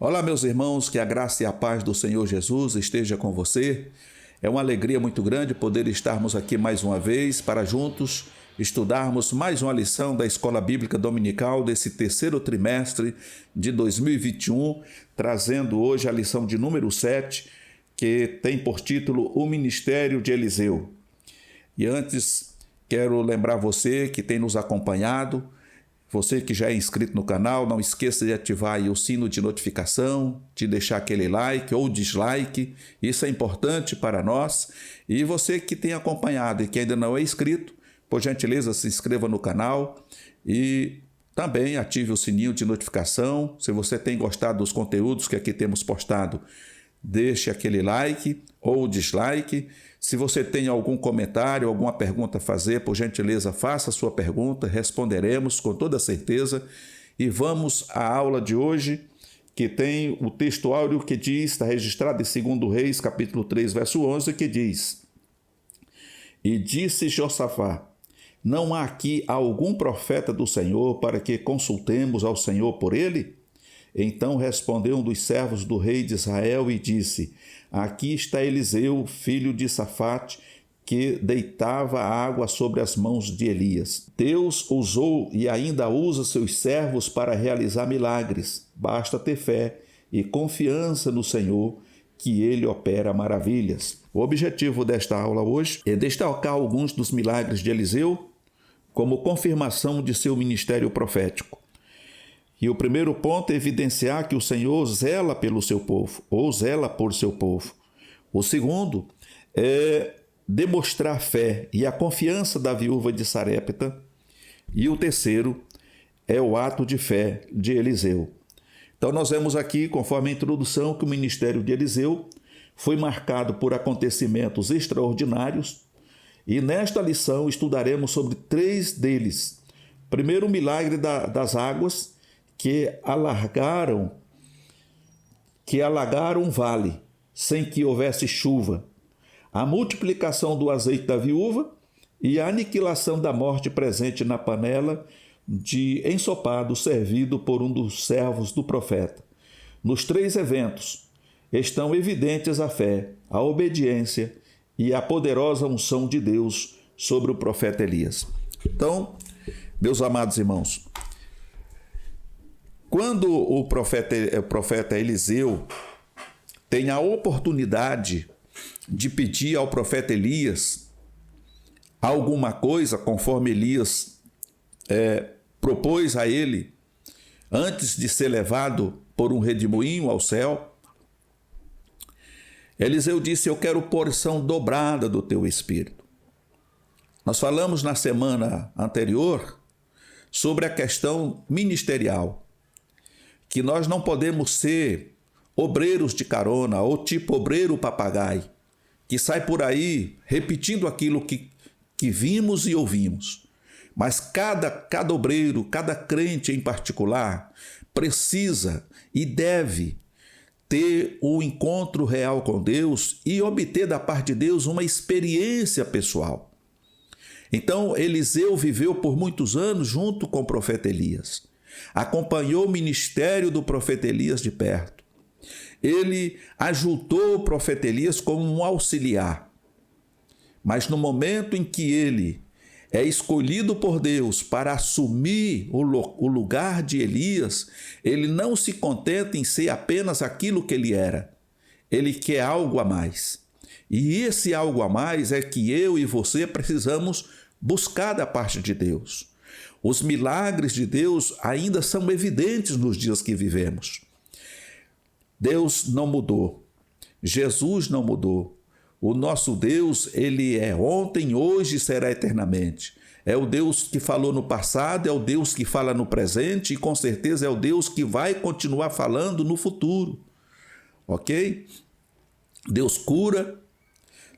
Olá, meus irmãos, que a graça e a paz do Senhor Jesus esteja com você. É uma alegria muito grande poder estarmos aqui mais uma vez para juntos estudarmos mais uma lição da Escola Bíblica Dominical desse terceiro trimestre de 2021, trazendo hoje a lição de número 7, que tem por título O Ministério de Eliseu. E antes, quero lembrar você que tem nos acompanhado, você que já é inscrito no canal, não esqueça de ativar aí o sino de notificação, de deixar aquele like ou dislike, isso é importante para nós. E você que tem acompanhado e que ainda não é inscrito, por gentileza se inscreva no canal e também ative o sininho de notificação. Se você tem gostado dos conteúdos que aqui temos postado, deixe aquele like ou dislike. Se você tem algum comentário, alguma pergunta a fazer, por gentileza, faça a sua pergunta, responderemos com toda certeza. E vamos à aula de hoje, que tem o texto áureo que diz, está registrado em 2 Reis, capítulo 3, verso 11, que diz: E disse Josafá: Não há aqui algum profeta do Senhor para que consultemos ao Senhor por ele? Então respondeu um dos servos do rei de Israel e disse: Aqui está Eliseu, filho de Safate, que deitava água sobre as mãos de Elias. Deus usou e ainda usa seus servos para realizar milagres. Basta ter fé e confiança no Senhor, que ele opera maravilhas. O objetivo desta aula hoje é destacar alguns dos milagres de Eliseu como confirmação de seu ministério profético. E o primeiro ponto é evidenciar que o Senhor zela pelo seu povo, ou zela por seu povo. O segundo é demonstrar fé e a confiança da viúva de Sarepta. E o terceiro é o ato de fé de Eliseu. Então nós vemos aqui, conforme a introdução, que o ministério de Eliseu foi marcado por acontecimentos extraordinários. E nesta lição estudaremos sobre 3 deles. Primeiro, o milagre das águas, que alagaram um vale, sem que houvesse chuva, a multiplicação do azeite da viúva e a aniquilação da morte presente na panela de ensopado servido por um dos servos do profeta. Nos 3 eventos estão evidentes a fé, a obediência e a poderosa unção de Deus sobre o profeta Elias. Então, meus amados irmãos, quando o profeta Eliseu tem a oportunidade de pedir ao profeta Elias alguma coisa, conforme Elias propôs a ele, antes de ser levado por um redemoinho ao céu, Eliseu disse: Eu quero porção dobrada do teu espírito. Nós falamos na semana anterior sobre a questão ministerial, que nós não podemos ser obreiros de carona ou tipo obreiro papagaio, que sai por aí repetindo aquilo que vimos e ouvimos. Mas cada obreiro, cada crente em particular, precisa e deve ter um encontro real com Deus e obter da parte de Deus uma experiência pessoal. Então, Eliseu viveu por muitos anos junto com o profeta Elias. Acompanhou o ministério do profeta Elias de perto. Ele ajudou o profeta Elias como um auxiliar. Mas no momento em que ele é escolhido por Deus para assumir o lugar de Elias, ele não se contenta em ser apenas aquilo que ele era. Ele quer algo a mais. E esse algo a mais é que eu e você precisamos buscar da parte de Deus. Os milagres de Deus ainda são evidentes nos dias que vivemos. Deus não mudou. Jesus não mudou. O nosso Deus, ele é ontem, hoje e será eternamente. É o Deus que falou no passado, é o Deus que fala no presente e com certeza é o Deus que vai continuar falando no futuro. Ok? Deus cura,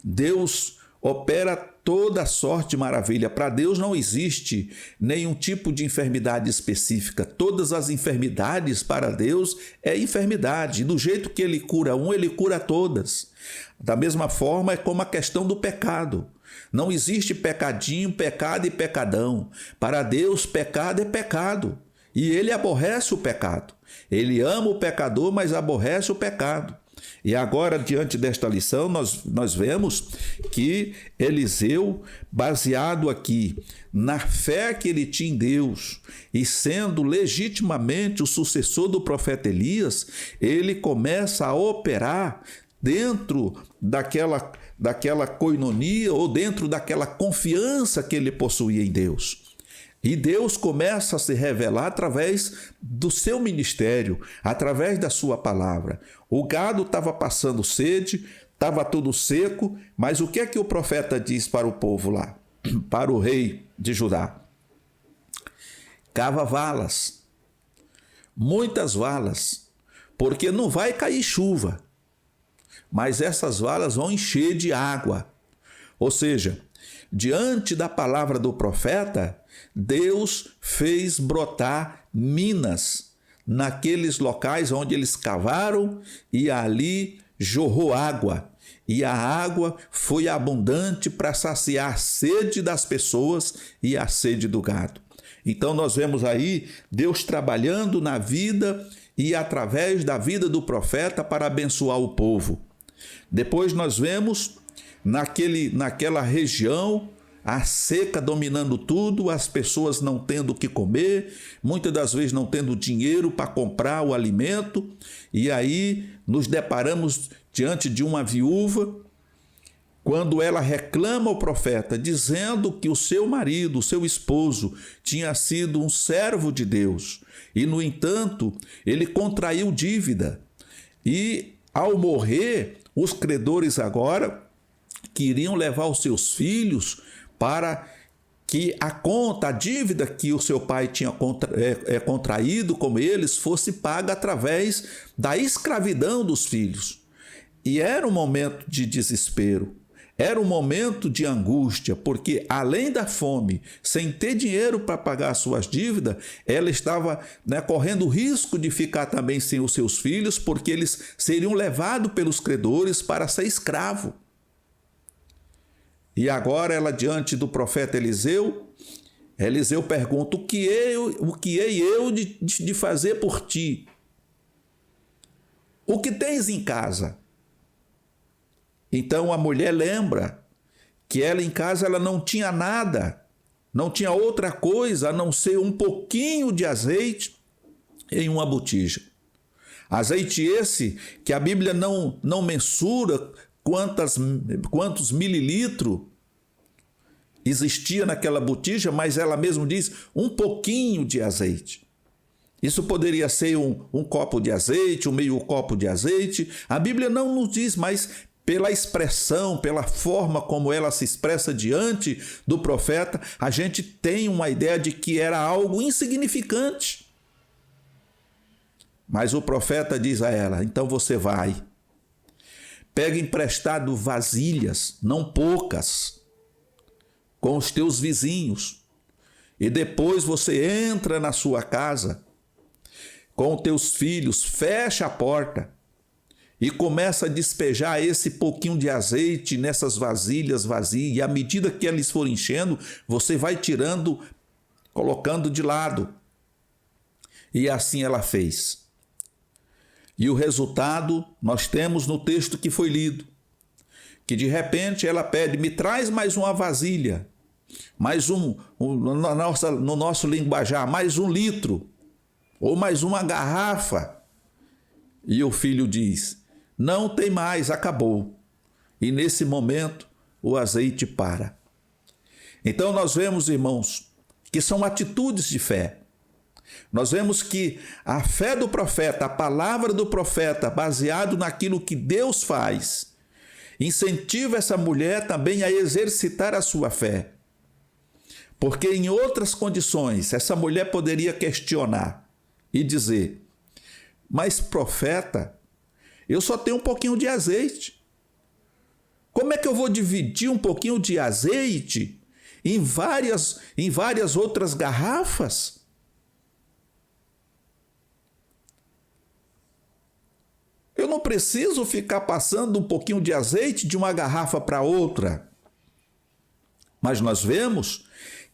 Deus opera toda sorte de maravilha. Para Deus não existe nenhum tipo de enfermidade específica. Todas as enfermidades para Deus é enfermidade. Do jeito que ele cura um, ele cura todas. Da mesma forma é como a questão do pecado. Não existe pecadinho, pecado e pecadão. Para Deus, pecado é pecado. E ele aborrece o pecado. Ele ama o pecador, mas aborrece o pecado. E agora, diante desta lição, nós vemos que Eliseu, baseado aqui na fé que ele tinha em Deus e sendo legitimamente o sucessor do profeta Elias, ele começa a operar dentro daquela coinonia ou dentro daquela confiança que ele possuía em Deus. E Deus começa a se revelar através do seu ministério, através da sua palavra. O gado estava passando sede, estava tudo seco, mas o que é que o profeta diz para o povo lá? Para o rei de Judá? Cava valas, muitas valas, porque não vai cair chuva, mas essas valas vão encher de água. Ou seja, diante da palavra do profeta, Deus fez brotar minas naqueles locais onde eles cavaram e ali jorrou água. E a água foi abundante para saciar a sede das pessoas e a sede do gado. Então nós vemos aí Deus trabalhando na vida e através da vida do profeta para abençoar o povo. Depois nós vemos naquela região a seca dominando tudo, as pessoas não tendo o que comer, muitas das vezes não tendo dinheiro para comprar o alimento, e aí nos deparamos diante de uma viúva, quando ela reclama ao profeta, dizendo que o seu marido, o seu esposo, tinha sido um servo de Deus, e no entanto ele contraiu dívida, e ao morrer, os credores agora queriam levar os seus filhos para que a dívida que o seu pai tinha contraído com eles fosse paga através da escravidão dos filhos. E era um momento de desespero, era um momento de angústia, porque além da fome, sem ter dinheiro para pagar as suas dívidas, ela estava correndo o risco de ficar também sem os seus filhos, porque eles seriam levados pelos credores para ser escravo. E agora ela diante do profeta Eliseu pergunta, o que hei eu de fazer por ti? O que tens em casa? Então a mulher lembra que ela em casa ela não tinha nada, não tinha outra coisa a não ser um pouquinho de azeite em uma botija. Azeite esse que a Bíblia não mensura quantos mililitros existia naquela botija, mas ela mesma diz um pouquinho de azeite. Isso poderia ser um copo de azeite, um meio copo de azeite. A Bíblia não nos diz, mas pela expressão, pela forma como ela se expressa diante do profeta, a gente tem uma ideia de que era algo insignificante. Mas o profeta diz a ela, então você vai. Pega emprestado vasilhas, não poucas, com os teus vizinhos. E depois você entra na sua casa com os teus filhos, fecha a porta e começa a despejar esse pouquinho de azeite nessas vasilhas vazias. E à medida que eles forem enchendo, você vai tirando, colocando de lado. E assim ela fez. E o resultado nós temos no texto que foi lido, que de repente ela pede, me traz mais uma vasilha, mais no nosso linguajar, mais 1 litro, ou mais uma garrafa. E o filho diz, não tem mais, acabou. E nesse momento o azeite para. Então nós vemos, irmãos, que são atitudes de fé. Nós vemos que a fé do profeta, a palavra do profeta, baseado naquilo que Deus faz, incentiva essa mulher também a exercitar a sua fé. Porque em outras condições, essa mulher poderia questionar e dizer, mas profeta, eu só tenho um pouquinho de azeite. Como é que eu vou dividir um pouquinho de azeite em várias outras garrafas? Eu não preciso ficar passando um pouquinho de azeite de uma garrafa para outra. Mas nós vemos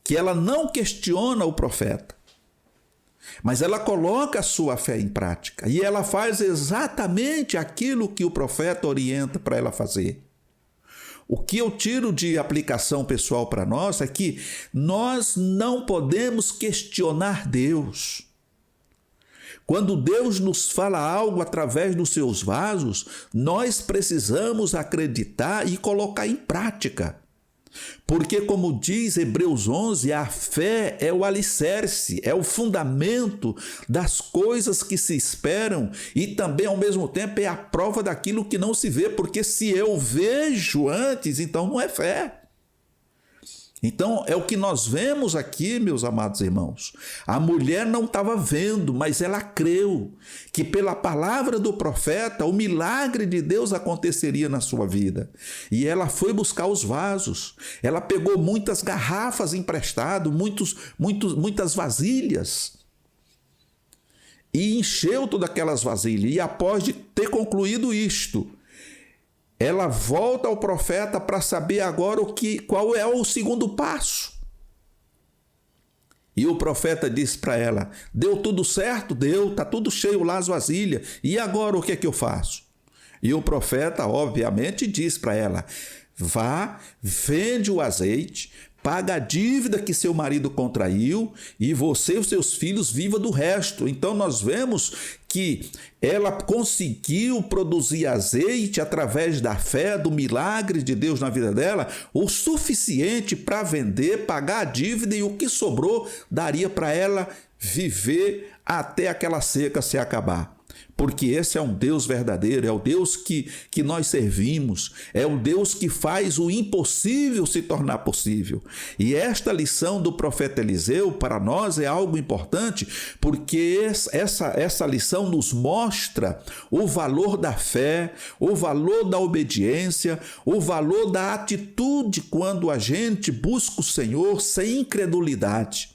que ela não questiona o profeta. Mas ela coloca a sua fé em prática e ela faz exatamente aquilo que o profeta orienta para ela fazer. O que eu tiro de aplicação pessoal para nós é que nós não podemos questionar Deus. Quando Deus nos fala algo através dos seus vasos, nós precisamos acreditar e colocar em prática. Porque, como diz Hebreus 11, a fé é o alicerce, é o fundamento das coisas que se esperam e também, ao mesmo tempo, é a prova daquilo que não se vê, porque se eu vejo antes, então não é fé. Então, é o que nós vemos aqui, meus amados irmãos. A mulher não estava vendo, mas ela creu que pela palavra do profeta, o milagre de Deus aconteceria na sua vida. E ela foi buscar os vasos. Ela pegou muitas garrafas emprestado, muitas vasilhas. E encheu todas aquelas vasilhas. E após de ter concluído isto, ela volta ao profeta para saber agora qual é o segundo passo. E o profeta disse para ela: deu tudo certo? Deu, está tudo cheio lá as vasilhas. E agora o que é que eu faço? E o profeta, obviamente, diz para ela: vá, vende o azeite, paga a dívida que seu marido contraiu e você e os seus filhos vivam do resto. Então nós vemos que ela conseguiu produzir azeite através da fé, do milagre de Deus na vida dela, o suficiente para vender, pagar a dívida e o que sobrou daria para ela viver até aquela seca se acabar. Porque esse é um Deus verdadeiro, é o Deus que nós servimos, é o Deus que faz o impossível se tornar possível. E esta lição do profeta Eliseu para nós é algo importante, porque essa lição nos mostra o valor da fé, o valor da obediência, o valor da atitude quando a gente busca o Senhor sem incredulidade.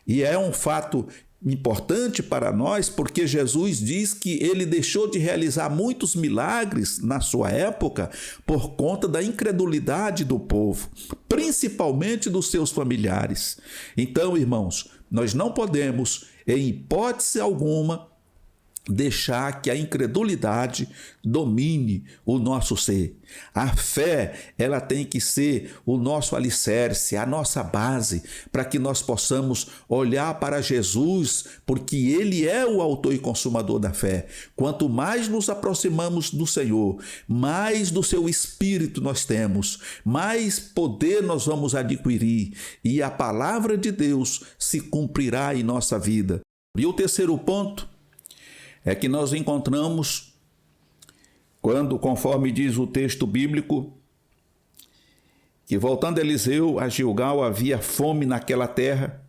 E é um fato importante para nós, porque Jesus diz que ele deixou de realizar muitos milagres na sua época por conta da incredulidade do povo, principalmente dos seus familiares. Então, irmãos, nós não podemos, em hipótese alguma, deixar que a incredulidade domine o nosso ser. A fé, ela tem que ser o nosso alicerce, a nossa base, para que nós possamos olhar para Jesus, porque Ele é o autor e consumador da fé. Quanto mais nos aproximamos do Senhor, mais do seu Espírito nós temos, mais poder nós vamos adquirir e a palavra de Deus se cumprirá em nossa vida. E o terceiro ponto é que nós encontramos quando, conforme diz o texto bíblico, que voltando Eliseu a Gilgal havia fome naquela terra,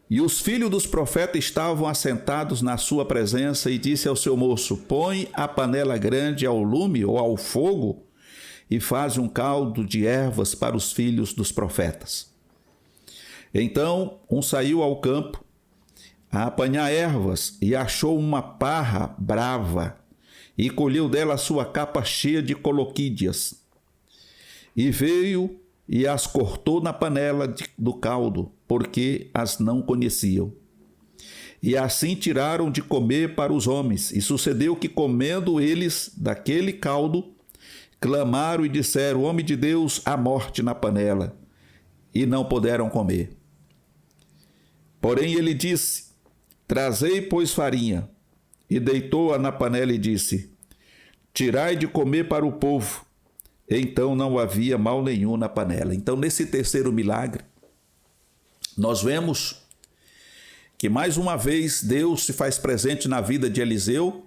e os filhos dos profetas estavam assentados na sua presença, e disse ao seu moço: põe a panela grande ao lume ou ao fogo e faz um caldo de ervas para os filhos dos profetas. Então um saiu ao campo a apanhar ervas e achou uma parra brava e colheu dela a sua capa cheia de coloquídeas. E veio e as cortou na panela do caldo, porque as não conheciam. E assim tiraram de comer para os homens. E sucedeu que, comendo eles daquele caldo, clamaram e disseram: homem de Deus, há morte na panela. E não puderam comer. Porém ele disse: trazei, pois, farinha. E deitou-a na panela e disse: tirai de comer para o povo. Então não havia mal nenhum na panela. Então, nesse terceiro milagre, nós vemos que mais uma vez Deus se faz presente na vida de Eliseu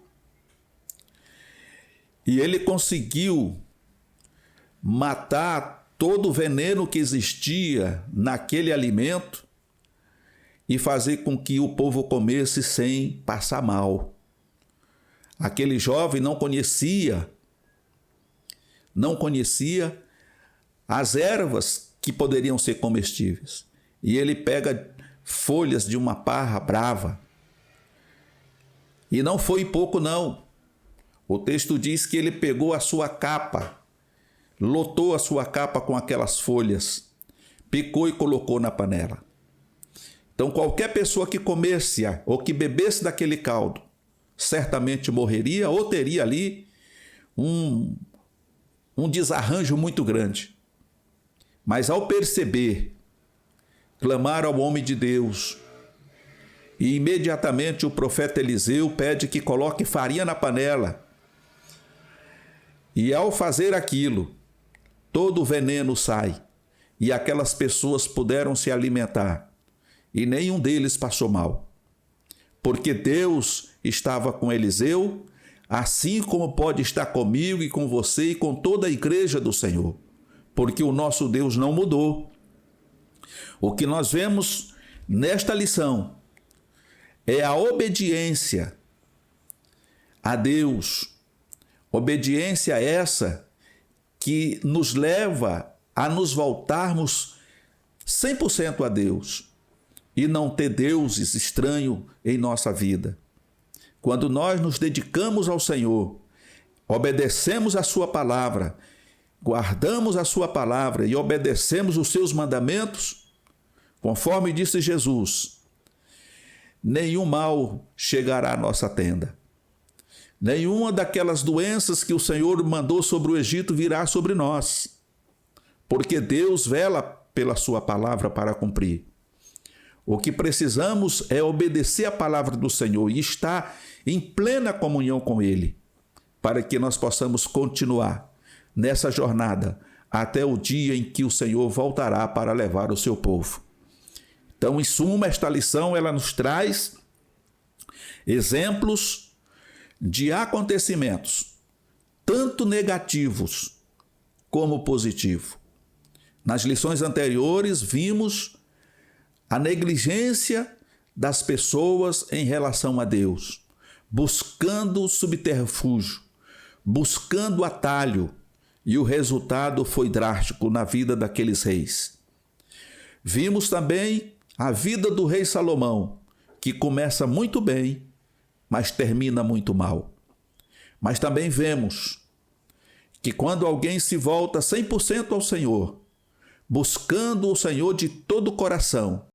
e ele conseguiu matar todo o veneno que existia naquele alimento e fazer com que o povo comesse sem passar mal. Aquele jovem não conhecia as ervas que poderiam ser comestíveis. E ele pega folhas de uma parra brava. E não foi pouco não. O texto diz que ele pegou a sua capa, lotou a sua capa com aquelas folhas, picou e colocou na panela. Então, qualquer pessoa que comesse ou que bebesse daquele caldo, certamente morreria ou teria ali um desarranjo muito grande. Mas ao perceber, clamaram ao homem de Deus, e imediatamente o profeta Eliseu pede que coloque farinha na panela. E ao fazer aquilo, todo o veneno sai, e aquelas pessoas puderam se alimentar, e nenhum deles passou mal. Porque Deus estava com Eliseu, assim como pode estar comigo e com você e com toda a igreja do Senhor. Porque o nosso Deus não mudou. O que nós vemos nesta lição é a obediência a Deus. Obediência essa que nos leva a nos voltarmos 100% a Deus e não ter deuses estranhos em nossa vida. Quando nós nos dedicamos ao Senhor, obedecemos a sua palavra, guardamos a sua palavra e obedecemos os seus mandamentos, conforme disse Jesus, nenhum mal chegará à nossa tenda. Nenhuma daquelas doenças que o Senhor mandou sobre o Egito virá sobre nós, porque Deus vela pela sua palavra para cumprir. O que precisamos é obedecer a palavra do Senhor e estar em plena comunhão com Ele, para que nós possamos continuar nessa jornada até o dia em que o Senhor voltará para levar o seu povo. Então, em suma, esta lição ela nos traz exemplos de acontecimentos, tanto negativos como positivos. Nas lições anteriores, vimos a negligência das pessoas em relação a Deus, buscando subterfúgio, buscando atalho, e o resultado foi drástico na vida daqueles reis. Vimos também a vida do rei Salomão, que começa muito bem, mas termina muito mal. Mas também vemos que quando alguém se volta 100% ao Senhor, buscando o Senhor de todo o coração,